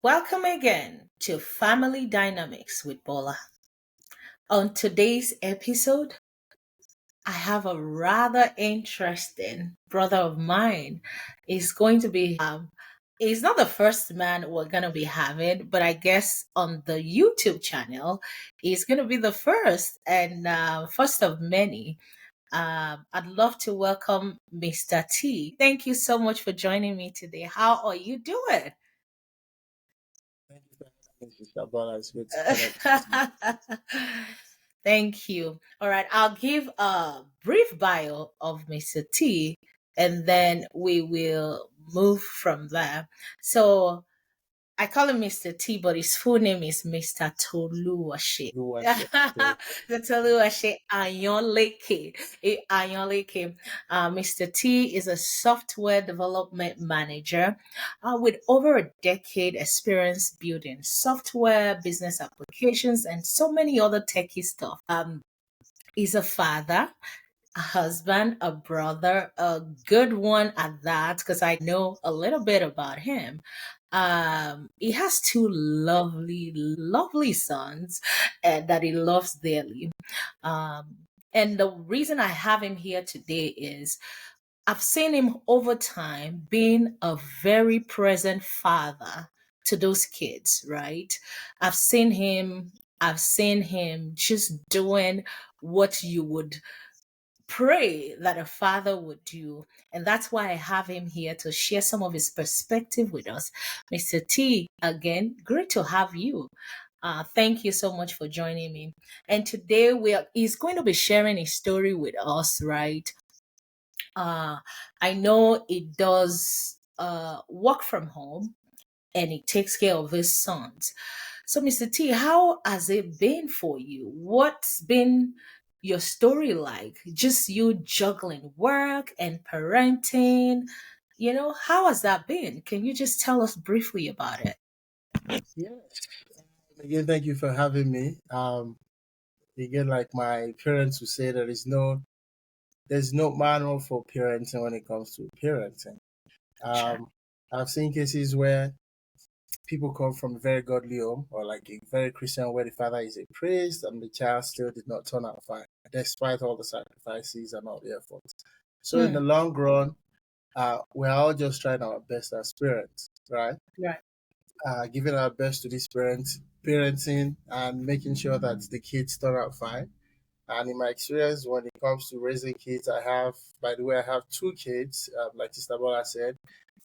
Welcome again to Family Dynamics with Bola. On today's episode, I have a rather interesting brother of mine. He's going to be he's not the first man we're going to be having, but I guess on the YouTube channel, he's going to be the first and first of many. I'd love to welcome Mr. T. Thank you so much for joining me today. How are you doing? Thank you for having me, Sister Bola. It's good to connect with you. Thank you. All right, I'll give a brief bio of Mr. T and then we will move from there. So, I call him Mr. T, but his full name is Mr. Toluwase. You worship. So, The Toluwase Ayonleke. Ayonleke. Mr. T is a software development manager with over a decade experience building software, business applications, and so many other techie stuff. He's a father, a husband, a brother, a good one at that, because I know a little bit about him. He has two lovely sons that he loves dearly. And the reason I have him here today is I've seen him over time being a very present father to those kids, right? I've seen him, I've seen him just doing what you would pray that a father would do. And that's why I have him here to share some of his perspective with us. Mr. T, again, great to have you. Thank you so much for joining me. And today he's going to be sharing a story with us, right? Uh, I know it does work from home and it takes care of his sons. So, Mr. T, how has it been for you? What's been your story like? Just you juggling work and parenting. How has that been? Can you just tell us briefly about it? yes. Again, thank you for having me. Again, like my parents would say, there's no manual for parenting when it comes to parenting. Sure. Um, I've seen cases where people come from a very godly home or like a very Christian where the father is a priest and the child still did not turn out fine, despite all the sacrifices and all the efforts. So in the Hmm. long run, we're all just trying our best as parents, right? Right. Giving our best to these parents, parenting, and making sure that the kids turn out fine. And in my experience, when it comes to raising kids, by the way, I have two kids, like Sister Bola said,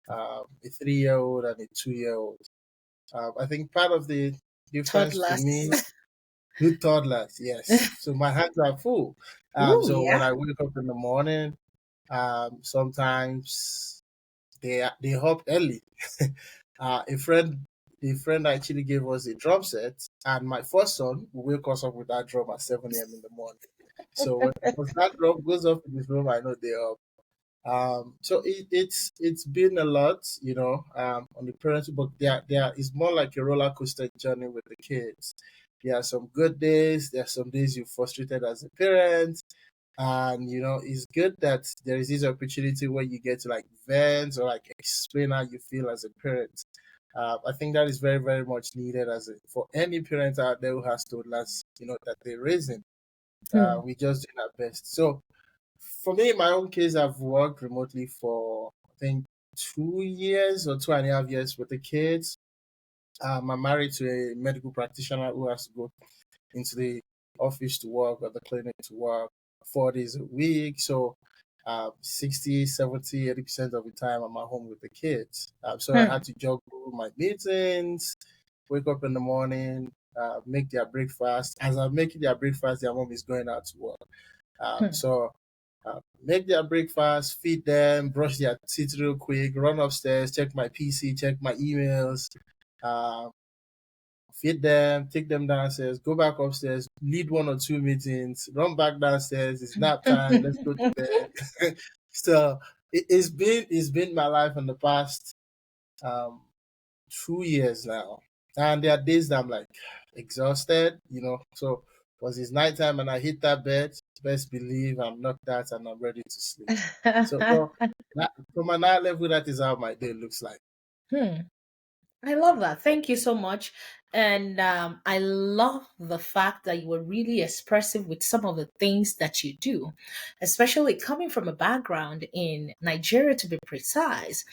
a 3-year-old and a 2-year-old. I think part of the difference to Toddlers. me, two toddlers, yes. So my hands are full. Ooh, So when yeah. I wake up in the morning, sometimes they hop early. A friend actually gave us a drum set, and my first son will wake us up with that drum at 7 a.m. in the morning. So when once that drum goes off in his room, I know they're up. So it's been a lot, on the parents, but there is more like a roller coaster journey with the kids. There are some good days. There are some days you're frustrated as a parent, and it's good that there is this opportunity where you get to like vent or like explain how you feel as a parent. I think that is very very much needed for any parent out there who has toddlers, that they're raising. Hmm. We just doing our best. So for me, in my own case, I've worked remotely for I think 2 years or 2.5 years with the kids. I'm married to a medical practitioner who has to go into the office to work or the clinic to work 4 days a week. So 60, 70, 80% of the time I'm at home with the kids. So I Hmm. had to juggle my meetings, wake up in the morning, make their breakfast. As I'm making their breakfast, their mom is going out to work. Hmm. So make their breakfast, feed them, brush their teeth real quick, run upstairs, check my PC, check my emails, uh, feed them, take them downstairs, go back upstairs, lead one or two meetings, run back downstairs. It's nap time. Let's go to bed. So it's been my life in the past um, 2 years now, and there are days that I'm like exhausted. So once it's nighttime and I hit that bed, best believe I'm knocked out and I'm ready to sleep. So from a night level, that is how my day looks like. Hmm. I love that. Thank you so much. And I love the fact that you were really expressive with some of the things that you do, especially coming from a background in Nigeria, to be precise.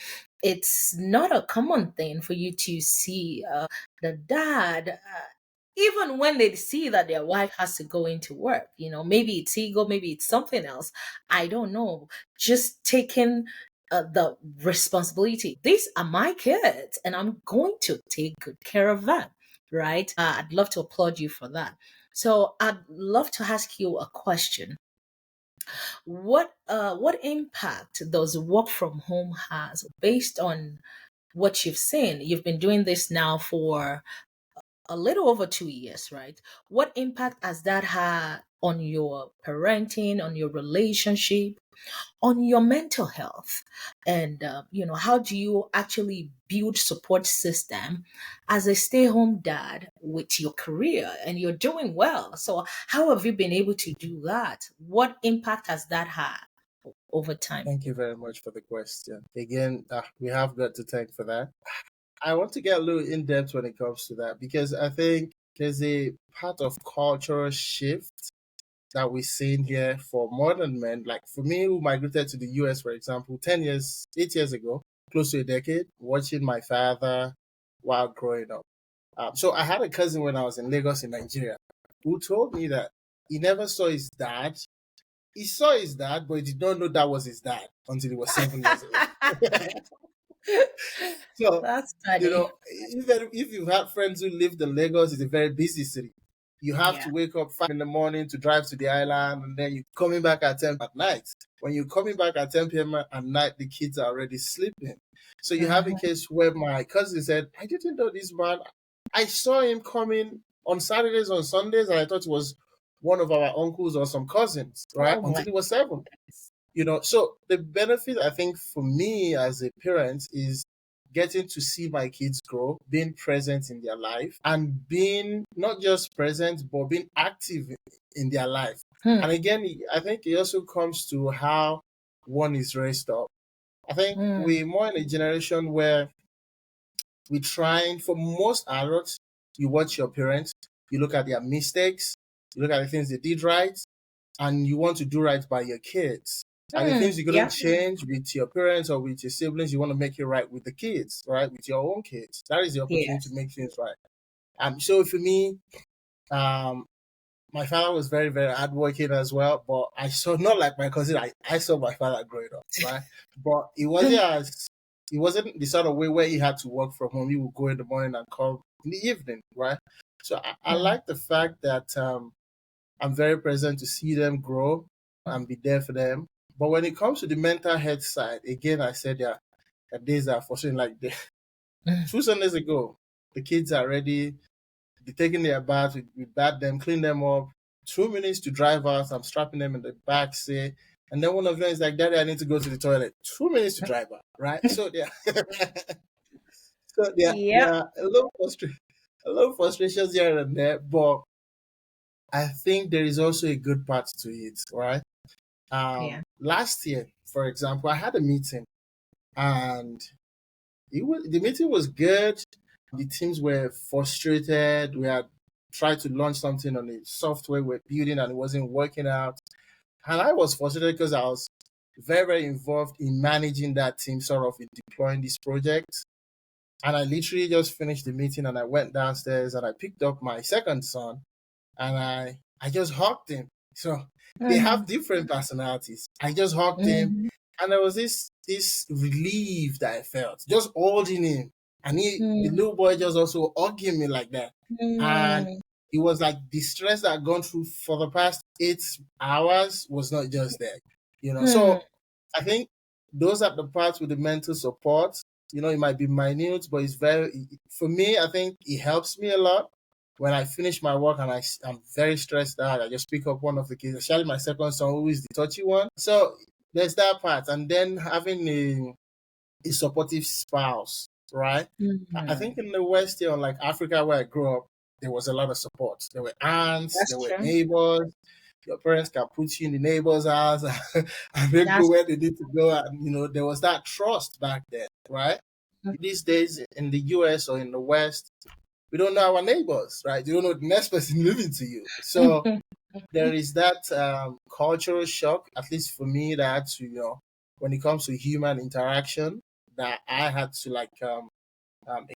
It's not a common thing for you to see the dad, even when they see that their wife has to go into work, maybe it's ego, maybe it's something else. I don't know. Just taking the responsibility. These are my kids, and I'm going to take good care of them, right? I'd love to applaud you for that. So I'd love to ask you a question. What impact does work from home has based on what you've seen? You've been doing this now for a little over 2 years, right? What impact has that had on your parenting, on your relationship, on your mental health? And how do you actually build support system as a stay-home dad with your career, and you're doing well? So how have you been able to do that? What impact has that had over time? Thank you very much for the question. Again, we have got to thank for that. I want to get a little in depth when it comes to that because I think there's a part of cultural shift that we're seeing here for modern men. Like for me, who migrated to the US, for example, 10 years, 8 years ago, close to a decade, watching my father while growing up. So I had a cousin when I was in Lagos in Nigeria who told me that he never saw his dad. He saw his dad, but he did not know that was his dad until he was 7 years old. So, That's you funny. know, if you've had friends who lived in Lagos, it's a very busy city. You have to Yeah. wake up 5 in the morning to drive to the island, and then you're coming back at 10 at night. When you're coming back at 10 p.m. at night, the kids are already sleeping. So you have a Mhm. case where my cousin said, I didn't know this man. I saw him coming on Saturdays, on Sundays, and I thought it was one of our uncles or some cousins, right? Oh my Until he was 7. So the benefit I think for me as a parent is getting to see my kids grow, being present in their life, and being not just present but being active in their life. Hmm. And again, I think it also comes to how one is raised up. I think Hmm. we're more in a generation where we're trying, for most adults, you watch your parents, you look at their mistakes, you look at the things they did right, and you want to do right by your kids. And the Hmm. things you couldn't Yeah. change with your parents or with your siblings, you want to make it right with the kids, right? With your own kids. That is the opportunity to Yes. make things right. So for me, um, my father was very, very hardworking as well, but I saw not like my cousin. I saw my father growing up, right? But it wasn't the sort of way where he had to work from home. He would go in the morning and come in the evening, right? So I Hmm. like the fact that I'm very present to see them grow and be there for them. But when it comes to the mental health side, again, I said there are days that are frustrating. Like 2 Sundays ago, the kids are ready, they're taking their baths, we bath them, clean them up. 2 minutes to drive out, I'm strapping them in the back seat. And then one of them is like, Daddy, I need to go to the toilet. 2 minutes to drive out, right? So yeah, there Yep. are a lot of frustrations here and there, but I think there is also a good part to it, right? Yeah. Last year, for example, I had a meeting and the meeting was good. The teams were frustrated. We had tried to launch something on the software we're building and it wasn't working out. And I was frustrated because I was very, very involved in managing that team, sort of in deploying this project. And I literally just finished the meeting and I went downstairs and I picked up my second son and I just hugged him. So they have Mhm. different personalities. I just hugged him, Mhm. and there was this relief that I felt just holding him, and the Mhm. little boy just also hugging me like that, and Mhm. it was like the stress that I'd gone through for the past 8 hours was not just there. Mhm. So I think those are the parts with the mental support. It might be minute, but for me, I think it helps me a lot. When I finish my work and I'm very stressed out, I just pick up one of the kids, especially my second son, who is the touchy one. So there's that part. And then having a supportive spouse, right? I think Mhm. in the West here, like Africa where I grew up, there was a lot of support. There were aunts, That's there were true. neighbors, your parents can put you in the neighbor's house and they go That's where they need to go. And, there was that trust back then, right? these days in the US or in the West, we don't know our neighbors, right? You don't know the next person living to you. So there is that cultural shock, at least for me, that I had to, when it comes to human interaction, that I had to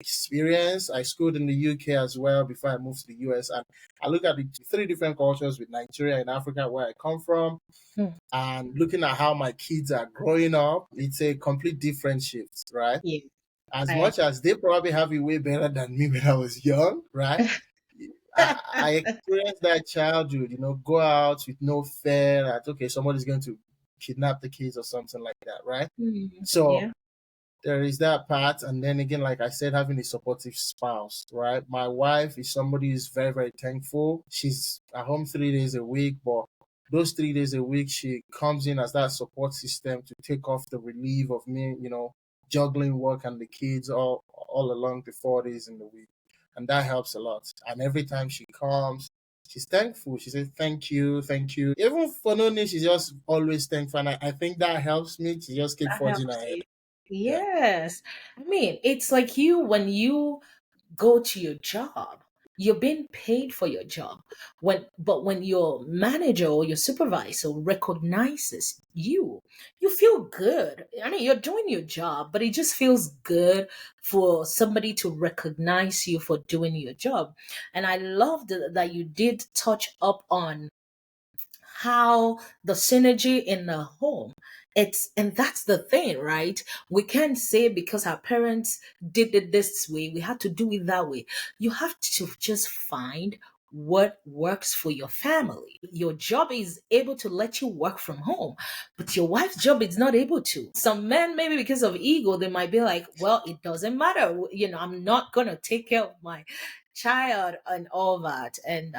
experience. I schooled in the UK as well before I moved to the US, and I look at the three different cultures with Nigeria and Africa, where I come from, Mm. and looking at how my kids are growing up. It's a complete different shift, right? Yeah, As I much as they probably have it way better than me when I was young, right? I experienced that childhood, go out with no fear that, okay, somebody's going to kidnap the kids or something like that, right? So yeah. there is that part. And then again, like I said, having a supportive spouse, right? My wife is somebody who's very, very thankful. She's at home 3 days a week, but those 3 days a week, she comes in as that support system to take off the relief of me, juggling work and the kids all along the 4 days in the week. And that helps a lot. And every time she comes, she's thankful. She says, thank you, thank you. Even for no need, she's just always thankful. And I think that helps me to just keep That forging helps ahead. you. Yeah. Yes. I mean, it's like you when you go to your job, you're being paid for your job. When your manager or your supervisor recognizes you, you feel good. I mean, you're doing your job, but it just feels good for somebody to recognize you for doing your job. And I love that you did touch up on how the synergy in the home, and that's the thing, right? We can't say because our parents did it this way we have to do it that way. You have to just find what works for your family. Your job is able to let you work from home, but your wife's job is not able to. Some men, maybe because of ego, they might be like, well, it doesn't matter, I'm not gonna take care of my child and all that. And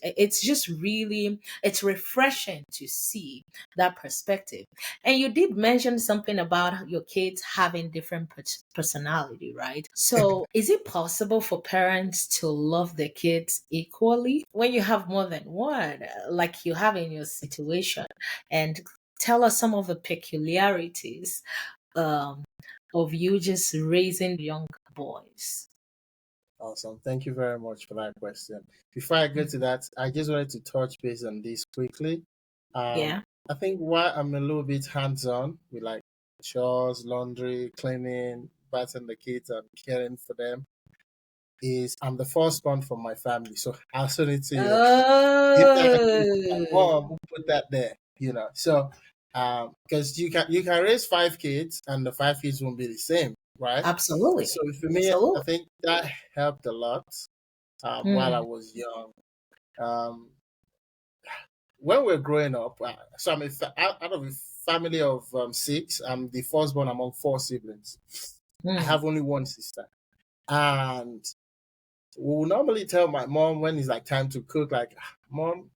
it's just really, it's refreshing to see that perspective. And you did mention something about your kids having different personality, right? So is it possible for parents to love their kids equally when you have more than one, like you have in your situation? And tell us some of the peculiarities um, of you just raising young boys. Awesome. Thank you very much for that question. Before I get to that, I just wanted to touch base on this quickly. Um, Yeah. I think why I'm a little bit hands-on with like chores, laundry, cleaning, bathing the kids, and caring for them is I'm the firstborn from my family. So I also need to, give that credit to my Oh, mom who put that there. So because you can raise 5 kids and the 5 kids won't be the same, right? absolutely. So for me, I Absolutely. think that helped a lot while I Mm, was young. Um, when we're growing up, so out of a family of six. I'm the firstborn among four siblings. I mm. have only one sister, and we will normally tell my mom when it's like time to cook, like, "Mom,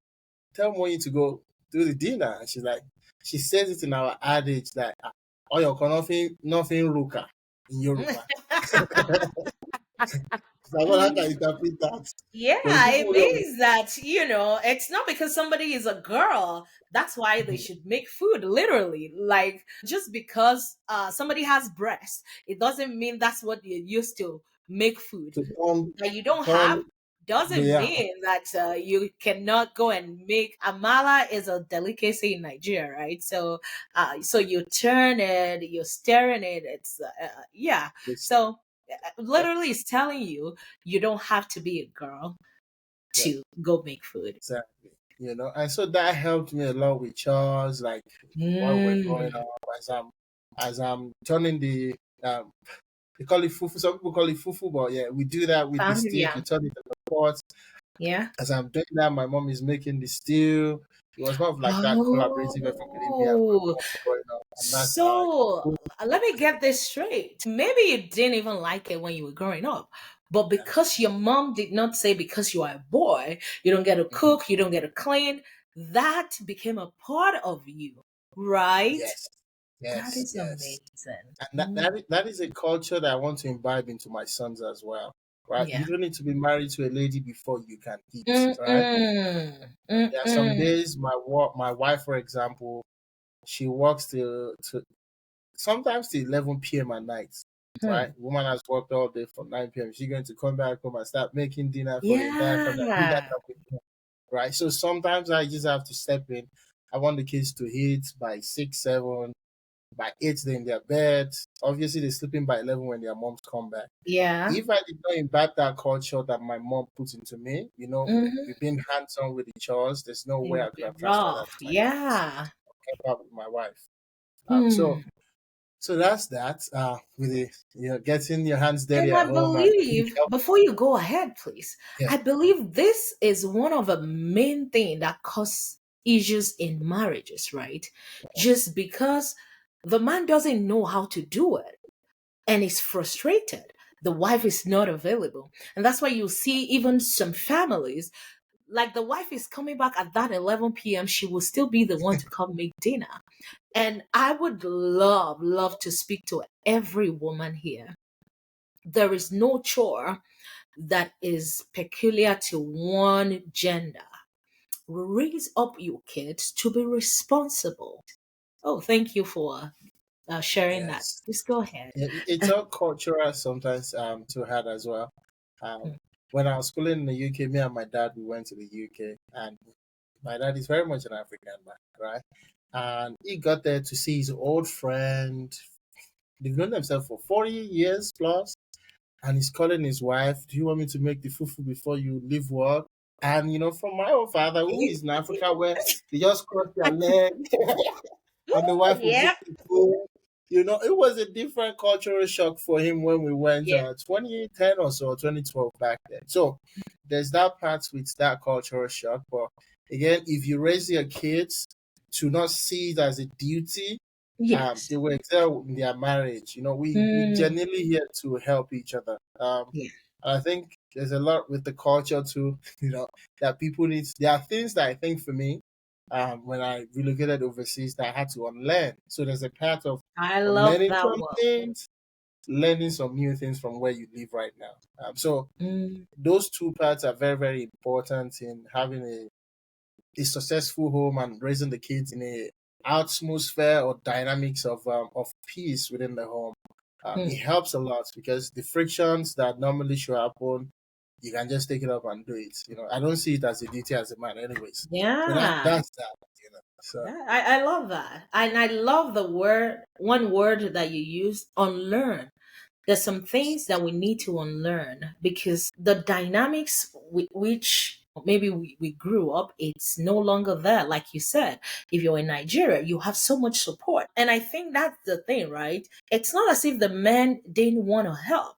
tell mommy to go do the dinner." And she's like, she says it in our adage that, "Oh, you nothing ruka" in Yoruba. So I'm gonna have to interpret that because Yeah, people it will means that, it's not because somebody is a girl, that's why they should make food, literally. Like, just because somebody has breasts, it doesn't mean that's what you used to make food. to turn That you don't turn have doesn't yeah, mean that you cannot go and make amala is a delicacy in Nigeria, right? So you turn it, you're stirring it. It's yeah. this So yeah, literally, it's telling you you don't have to be a girl yeah, to go make food. exactly. And so that helped me a lot with chores, like while we're growing Mm, up, as I'm turning the they call it fufu. Some people call it fufu, but yeah, we do that with the found stick. yeah, You turn it in the pot. yeah. As I'm doing that, my mom is making the stew. It was more of like that collaborative effort between me and my Oh, mom growing up, and that's how I so cook. let me get this straight. Maybe you didn't even like it when you were growing up, but Yeah. because your mom did not say because you are a boy, you don't get to Mhm. cook, you don't get to clean, that became a part of you, right? Yes, That yes, is yes. amazing. And that, Mm, that is a culture that I want to imbibe into my sons as well. Right? yeah. You don't need to be married to a lady before you can eat. Right? Mm-mm. There are some Mm-mm. days my wife, for example, she works till to sometimes till 11 p.m. at night. Hmm. right? Woman has worked all day from 9 p.m. She's going to come back home and start making dinner for the entire family. Do that Yeah. with her, right? So sometimes I just have to step in. I want the kids to eat by 6, 7, by 8, they're in their bed. Obviously, they're sleeping by 11 when their moms come back. Yeah. If I did not imbibe that culture that my mom put into me, Mm-hmm. we've been hands on with the chores. There's no It way I would could be have transferred that rough. to my kids. Yeah. Kept up with my wife. Um, Hmm. so so that's that. With the getting your hands dirty And at I home and believe, help. before you go ahead, please, Yeah. I believe this is one of the main thing that cause issues in marriages, right? Just because the man doesn't know how to do it and is frustrated. The wife is not available. And that's why you see even some families, like the wife is coming back at that 11 p.m., she will still be the one to come make dinner. And I would love to speak to every woman here. There is no chore that is peculiar to one gender. Raise up your kids to be responsible. Oh, thank you for sharing that. Yes. Please go ahead. Yeah, it's all cultural sometimes to had as well. Um, when I was schooling in the UK, me and my dad we went to the UK, and my dad is very much an African man, right? And he got there to see his old friend. They've known themselves for 40 years plus, and he's calling his wife, "Do you want me to make the fufu before you leave work?" And from my own father, who is in Africa, where they just cross their leg and the wife will book Yep. the food. It was a different cultural shock for him when we went Yeah. 2010 or so, 2012 back then. So there's that part with that cultural shock. But again, if you raise your kids to not see it as a duty, Yes. they will excel in their marriage. We Mm, genuinely here to help each other. yeah. And I think there's a lot with the culture too, that people need. There are things that I think for me, when I relocated overseas, that I had to unlearn. So there's a part of I love unlearning that some one. things, learning some new things from where you live right now. So Mm, those two parts are very, very important in having a successful home and raising the kids in a atmosphere or dynamics of peace within the home. It mm. helps a lot because the frictions that normally should happen, you can just take it up and do it. I don't see it as a duty as a man, anyways. So Yeah. that's that. So Yeah, I love that. And I love the word, one word that you used, unlearn. There's some things that we need to unlearn because the dynamics with which maybe we grew up, it's no longer there. Like you said, if you're in Nigeria, you have so much support. And I think that's the thing, right? It's not as if the men didn't want to help,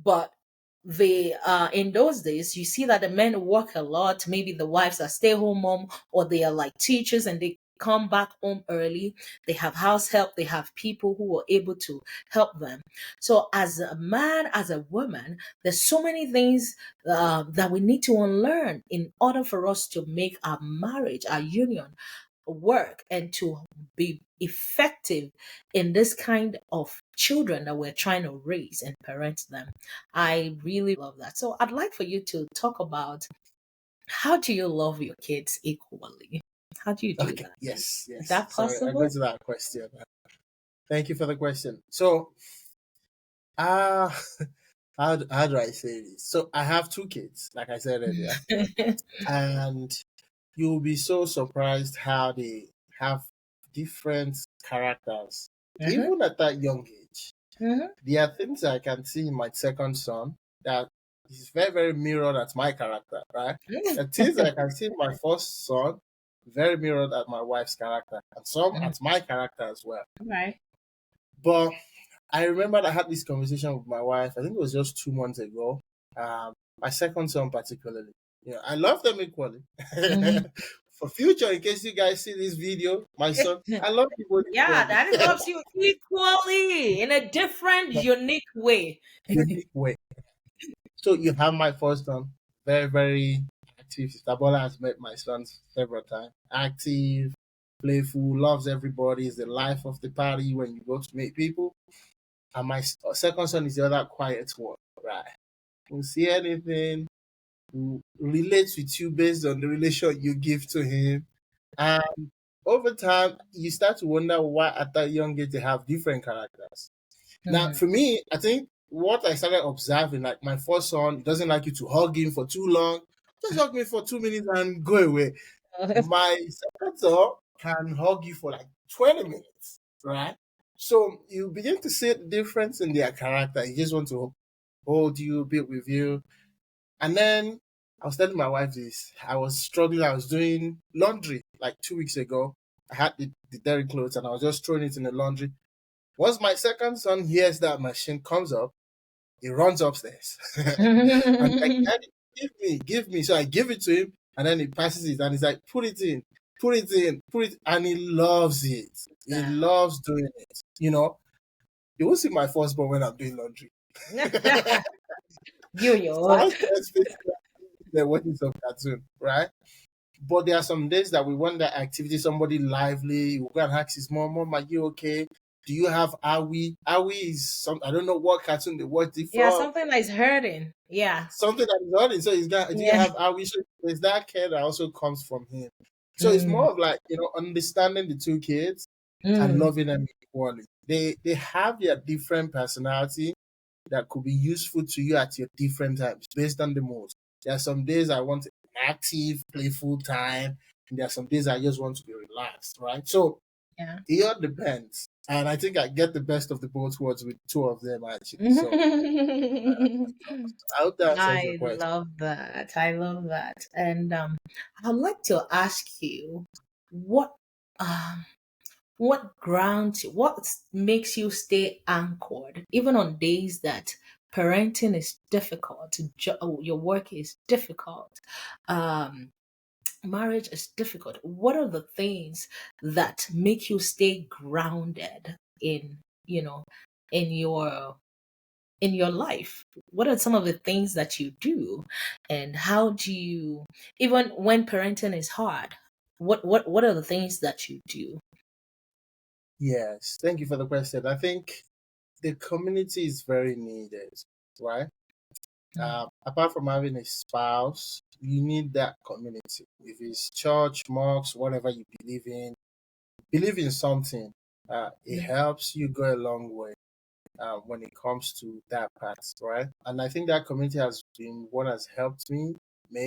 but they in those days you see that the men work a lot. Maybe the wives are stay-home mom, or they are like teachers and they come back home early. They have house help, they have people who are able to help them. So as a man, as a woman, there's so many things that we need to unlearn in order for us to make our marriage, our union, work and to be effective in this kind of children that we're trying to raise and parent them. I really love that. So I'd like for you to talk about, how do you love your kids equally? How do you do okay, that? yes, Is yes. that Sorry, I go possible? to that question. Thank you for the question. So, uh how do I say this? So I have two kids, like I said earlier, and you'll be so surprised how they have different characters, Mhm, even at that young age. mhm, There are things I can see in my second son that is very, very mirrored at my character, right? The things I can see in my first son, very mirrored at my wife's character, and some mhm. at my character as well. Right. But I remember I had this conversation with my wife, I think it was just 2 months ago. My second son, particularly. I love them equally. Mhm. For future, in case you guys see this video, my son, I love you both Yeah, equally. daddy loves you equally in a different, unique way. Unique way. So you have my first son, very, very active. Sister Bola has met my son several times. Active, playful, loves everybody, is the life of the party when you go to meet people. And my second son is the other quiet one, right? Will see anything, will relate with you based on the relation you give to him. And over time, you start to wonder why at that young age they have different characters. Now, Mm. for me, I think what I started observing, like my first son doesn't like you to hug him for too long. Just hug me for 2 minutes and go away. My second son can hug you for like 20 minutes, right? So you begin to see the difference in their character. He just want to hold you, be with you. And then I was telling my wife this. I was struggling. I was doing laundry like 2 weeks ago. I had the dirty clothes and I was just throwing it in the laundry. Once my second son hears that machine comes up, he runs upstairs. And like, Daddy, give me, give me. So I give it to him, and then he passes it, and he's like, put it in, put it in, put it, and he loves it. He loves doing it. You won't see my firstborn when I'm doing laundry. You and your own. Downstairs, they're watching some cartoon, right? But there are some days that we want that activity, somebody lively. We go and ask his mom, are you okay? Do you have Awi? Awi is some, I don't know what cartoon they watched it Yeah, from. something that's hurting. Yeah. Something that is on it. So he's got, do you Yeah. have Awi? So there's that care that also comes from him. So it's Mm, more of like, understanding the two kids and mm, loving them equally. They have their different personality that could be useful to you at your different times based on the mood. There are some days I want an active, playful time, and there are some days I just want to be relaxed, right? So yeah. it all depends. And I think I get the best of the both worlds with two of them actually. So I hope that answers your I question. love that. I love that. And I'd like to ask you what um what makes you stay anchored even on days that parenting is difficult, your work is difficult, um marriage is difficult. What are the things that make you stay grounded in, you know, in your life? What are some of the things that you do, and how do you, even when parenting is hard, what are the things that you do? Yes, thank you for the question. I think the community is very needed, right? Mm, Apart from having a spouse, you need that community. If it's church, mosque, whatever you believe in something, it mm, helps you go a long way when it comes to that part, right? And I think that community has been what has helped me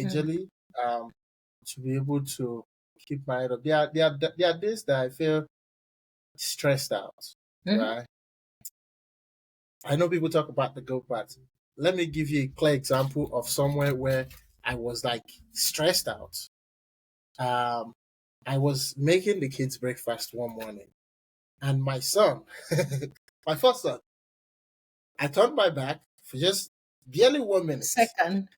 mm, majorly um, to be able to keep my head up. There are days that I feel stressed out, mhm. right? I know people talk about the good part. Let me give you a clear example of somewhere where I was like stressed out. Um, I was making the kids breakfast one morning, and my son, my first son, I turned my back for just barely 1 minute, Second.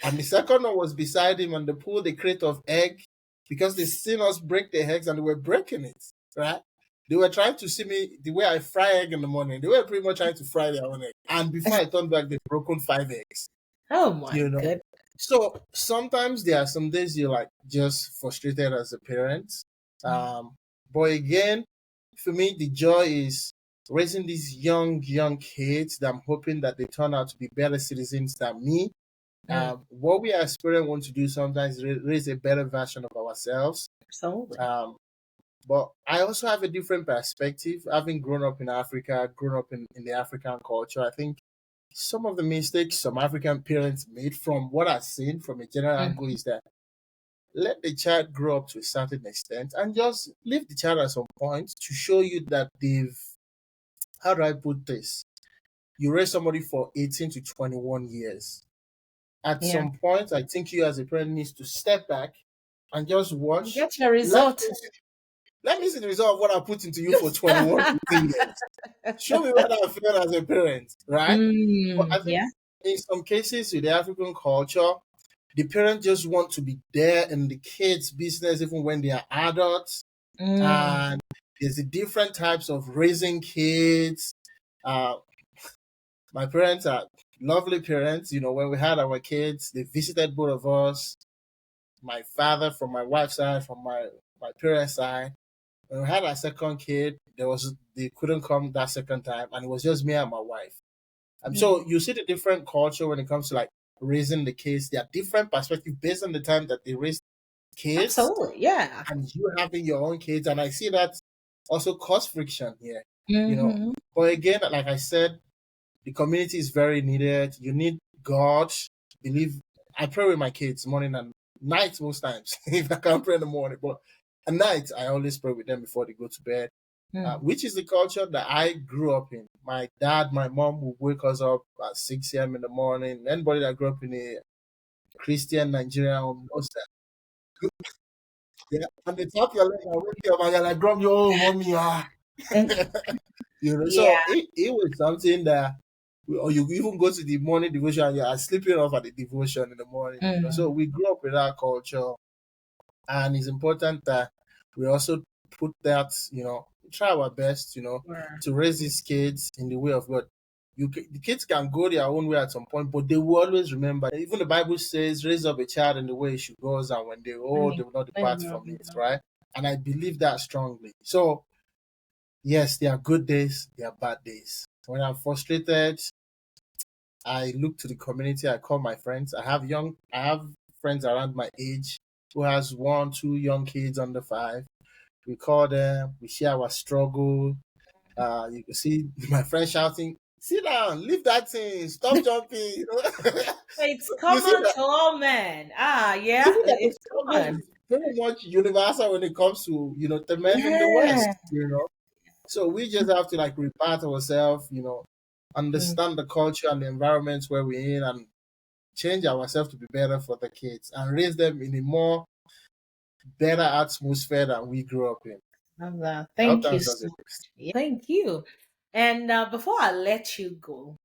and the second one was beside him, and they pulled a crate of egg because they seen us break the eggs and they were breaking it, right? They were trying to see me the way I fry egg in the morning. They were pretty much trying to fry their own egg. And before I turned back, they'd broken 5 eggs, Oh my you know. good. So sometimes there are some days you're like just frustrated as a parent. Mm, Um, but again, for me, the joy is raising these young kids that I'm hoping that they turn out to be better citizens than me. mm, What we as parents want to do sometimes is raise a better version of ourselves. absolutely. Um, but I also have a different perspective. Having grown up in Africa, grown up in the African culture, I think some of the mistakes some African parents made from what I've seen from a general Mm, angle is that let the child grow up to a certain extent and just leave the child at some point to show you that how do I put this? You raise somebody for 18 to 21 years. At yeah. some point, I think you as a parent needs to step back and just watch. Get your Let result. me see, let me see the result of what I put into you for 21, 15 years. Show me what I feel as a parent, right? But I think Yeah. in some cases with the African culture, the parents just want to be there in the kids' business even when they are adults. Mm, And there's the different types of raising kids. Uh, my parents are lovely parents. When we had our kids, they visited both of us. My father from my wife's side, from my parents' side. When we had our second kid, they couldn't come that second time, and it was just me and my wife. mm, So you see the different culture when it comes to like raising the kids. There are different perspectives based on the time that they raise kids absolutely. Yeah. and you having your own kids. And I see that also cause friction here. you know. Mm-hmm. But again, like I said, the community is very needed. You need God. Believe. I pray with my kids morning and night most times. If I can't pray in the morning, but at night I always pray with them before they go to bed. Mm. Which is the culture that I grew up in. My dad, my mom would wake us up at 6 a.m. in the morning. Anybody that grew up in a Christian Nigerian home knows that. Yeah, and they tap your leg and wake you up and you're like, drum your own mommy. So Yeah. it was something that, or you even go to the morning devotion and you're sleeping off at the devotion in the morning. So Mm. we grew up with that culture, and it's important that we also put that, try our best, Sure. to raise these kids in the way of God. The kids can go their own way at some point, but they will always remember. Even the Bible says, "Raise up a child in the way he should go, and when they old, they will not depart from it." Right? And I believe that strongly. So yes, there are good days, there are bad days. When I'm frustrated, I look to the community. I call my friends. I have friends around my age who has one, two young kids under 5. We call them. We share our struggle. You can see my friend shouting, "Sit down, leave that thing, stop jumping." It's You see common that to all men. you Yeah, see that the it's struggle common. is very much universal when it comes to the men in the Yeah. West. So we just have to like repart ourselves, Mm. understand the culture and the environments where we're in, and change ourselves to be better for the kids and raise them in a more better atmosphere than we grew up in. Love that. I hope that Thank you answers so it. much. Yeah, thank you. And before I let you go,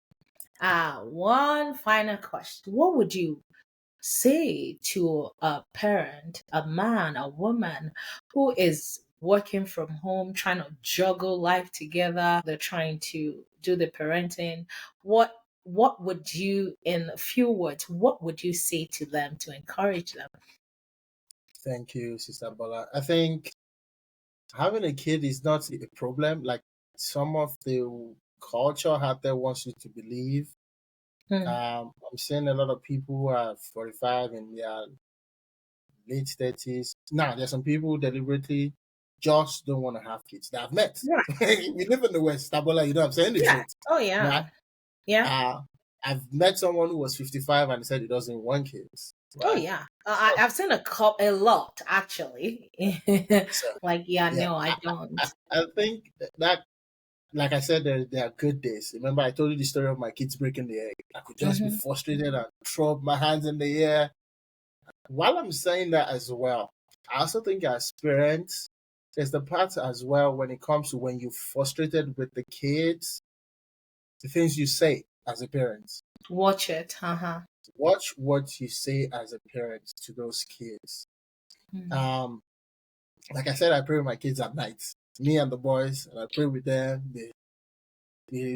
one final question. What would you say to a parent, a man, a woman who is working from home, trying to juggle life together? They're trying to do the parenting. What would you, in a few words, what would you say to them to encourage them? Thank you, Sister Bola. I think having a kid is not a problem like some of the culture out there wants you to believe. Hmm. I'm seeing a lot of people who are 45 in their late 30s. Now, there's some people who deliberately just don't want to have kids that I've met. Right. We live in the West, Tabola, I'm saying the Yeah. truth. Oh Right? yeah. Yeah. Uh, I've met someone who was 55 and said he doesn't want kids. Oh Right? yeah. So, I've seen a lot actually. so Like yeah, yeah, no, I don't. I think that, like I said, there are good days. Remember, I told you the story of my kids breaking the egg. I could just be Hmm. frustrated and throw up my hands in the air. While I'm saying that as well, I also think as parents, there's the part as well when it comes to when you're frustrated with the kids, the things you say as a parent. Watch it. Uh-huh. Watch what you say as a parent to those kids. Mm. Um, like I said, I pray with my kids at night. Me and the boys, and I pray with them. They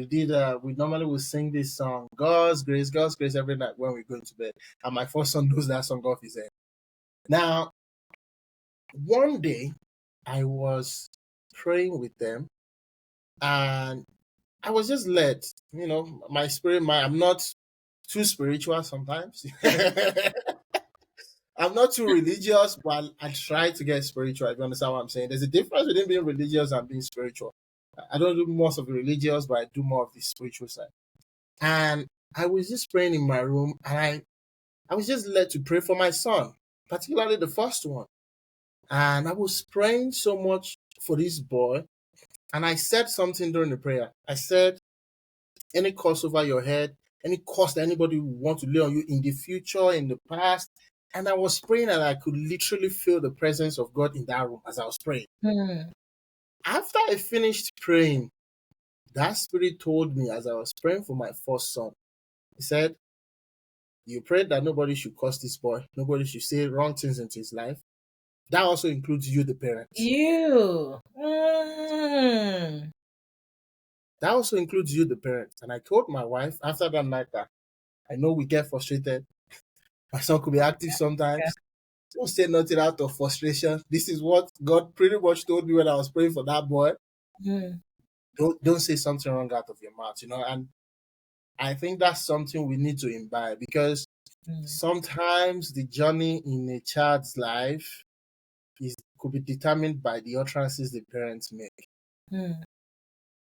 did. We normally will sing this song, God's Grace," every night when we're going to bed. And my first son knows that song off his head. Now, one day, I was praying with them, and I was just led. My spirit. I'm not too spiritual sometimes. I'm not too religious, but I try to get spiritual. If you understand what I'm saying, there's a difference between being religious and being spiritual. I don't do most of the religious, but I do more of the spiritual side. And I was just praying in my room, and I was just led to pray for my son, particularly the first one. And I was praying so much for this boy. And I said something during the prayer. I said, any curse over your head, any curse that anybody would want to lay on you in the future, in the past. And I was praying, and I could literally feel the presence of God in that room as I was praying. Hmm. After I finished praying, that spirit told me as I was praying for my first son, he said, "You prayed that nobody should curse this boy, nobody should say wrong things into his life. That also includes you, the parents. You. Mm. That also includes you, the parents." And I told my wife after that night that I know we get frustrated. My son could be active Yeah. sometimes. Don't say nothing out of frustration. This is what God pretty much told me when I was praying for that boy. Mm. Don't say something wrong out of your mouth. And I think that's something we need to imbibe, because Mm. sometimes the journey in a child's life could be determined by the utterances the parents make. Mm.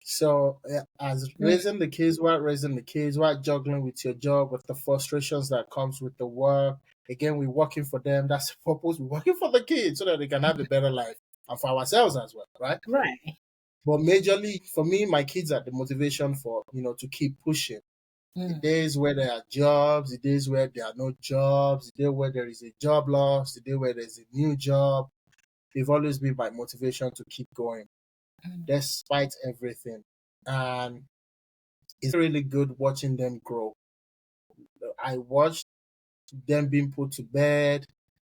So as Mm. raising the kids, while raising the kids, while juggling with your job, with the frustrations that comes with the work. Again, we're working for them. That's the purpose. We're working for the kids so that they can have a better life and for ourselves as well, right? Right. But majorly for me, my kids are the motivation for to keep pushing. The Mm. days where there are jobs, the days where there are no jobs, the day where there is a job loss, the day where there's a new job, they've always been my motivation to keep going Mm. despite everything. And it's really good watching them grow. I watched them being put to bed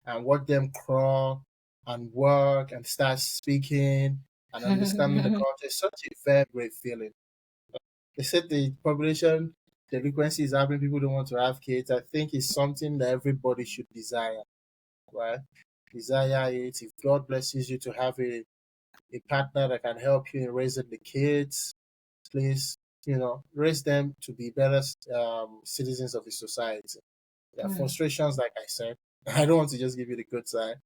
and watch them crawl and work and start speaking and understanding the culture. It's such a very great feeling. They said the population delinquency is happening, people don't want to have kids. I think it's something that everybody should desire, right? Desire it. If God blesses you to have a partner that can help you in raising the kids, please, raise them to be better citizens of the society. There are Mm. frustrations, like I said. I don't want to just give you the good side.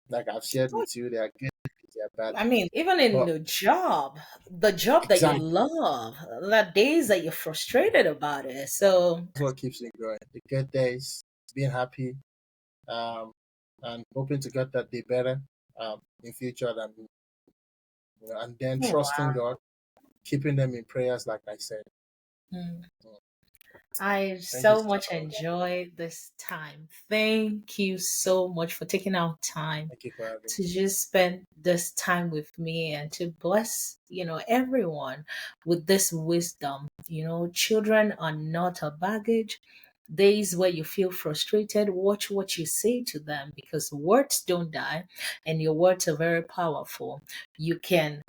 Like I've shared with you, they are good, they are bad. I mean, even in But the job that you exactly, love, the days that you're frustrated about it. So, that's what keeps me going. The good days, being happy, um, and hoping to get that day better in future than and then oh, trusting wow. God, keeping them in prayers, like I said. Mm. Mm. I Thank you, so Sister much Olga. enjoy this time. Thank you so much for taking out time Thank you for having to me. just spend this time with me and to bless, everyone with this wisdom. Children are not a baggage. Days where you feel frustrated, watch what you say to them because words don't die and your words are very powerful. You can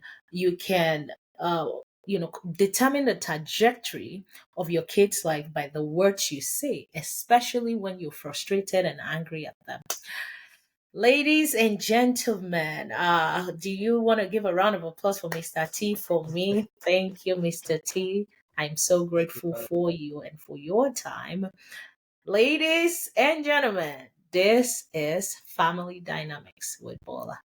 determine the trajectory of your kid's life by the words you say, especially when you're frustrated and angry at them. Ladies and gentlemen, do you want to give a round of applause for Mr. T for me? Thank you, Mr. T. I'm so Thank you grateful for having for you and for your time. Ladies and gentlemen, this is Family Dynamics with Bola.